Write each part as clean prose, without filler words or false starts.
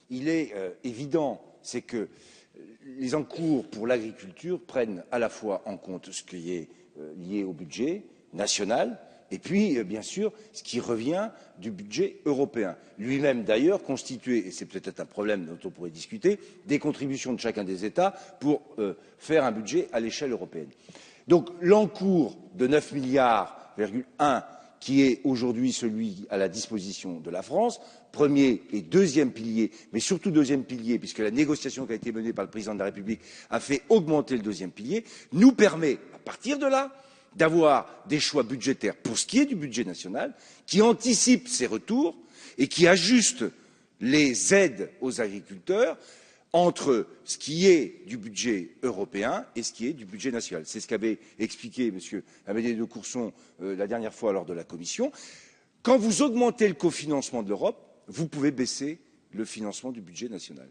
il est évident, c'est que les encours pour l'agriculture prennent à la fois en compte ce qui est lié au budget national et puis, bien sûr, ce qui revient du budget européen. Lui-même, d'ailleurs, constitué, et c'est peut-être un problème dont on pourrait discuter, des contributions de chacun des États pour faire un budget à l'échelle européenne. Donc, l'encours de 9,1 milliards, qui est aujourd'hui celui à la disposition de la France, premier et deuxième pilier, mais surtout deuxième pilier, puisque la négociation qui a été menée par le président de la République a fait augmenter le deuxième pilier, nous permet, à partir de là, d'avoir des choix budgétaires pour ce qui est du budget national, qui anticipent ces retours et qui ajustent les aides aux agriculteurs entre ce qui est du budget européen et ce qui est du budget national. C'est ce qu'avait expliqué M. Amédée de Courson la dernière fois lors de la Commission. Quand vous augmentez le cofinancement de l'Europe, vous pouvez baisser le financement du budget national.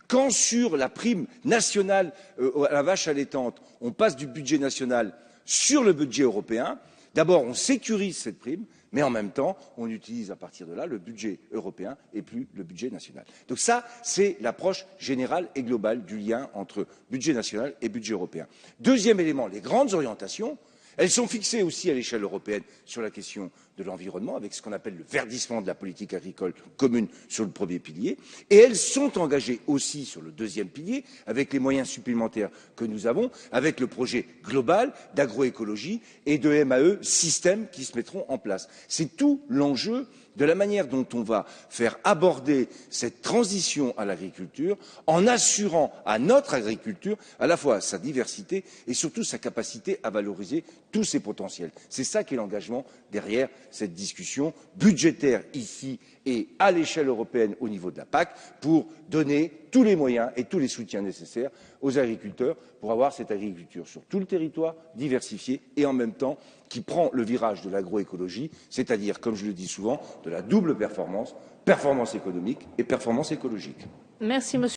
Quand sur la prime nationale à la vache allaitante, on passe du budget national sur le budget européen, d'abord on sécurise cette prime, mais en même temps on utilise à partir de là le budget européen et plus le budget national. Donc ça, c'est l'approche générale et globale du lien entre budget national et budget européen. Deuxième élément, les grandes orientations, elles sont fixées aussi à l'échelle européenne sur la question de l'environnement, avec ce qu'on appelle le verdissement de la politique agricole commune sur le premier pilier, et elles sont engagées aussi sur le deuxième pilier, avec les moyens supplémentaires que nous avons, avec le projet global d'agroécologie et de MAE système qui se mettront en place. C'est tout l'enjeu de la manière dont on va faire aborder cette transition à l'agriculture en assurant à notre agriculture à la fois sa diversité et surtout sa capacité à valoriser tous ses potentiels. C'est ça qui est l'engagement derrière cette discussion budgétaire ici et à l'échelle européenne au niveau de la PAC pour donner tous les moyens et tous les soutiens nécessaires aux agriculteurs pour avoir cette agriculture sur tout le territoire, diversifiée et en même temps qui prend le virage de l'agroécologie, c'est-à-dire, comme je le dis souvent, de la double performance, performance économique et performance écologique. Merci, monsieur.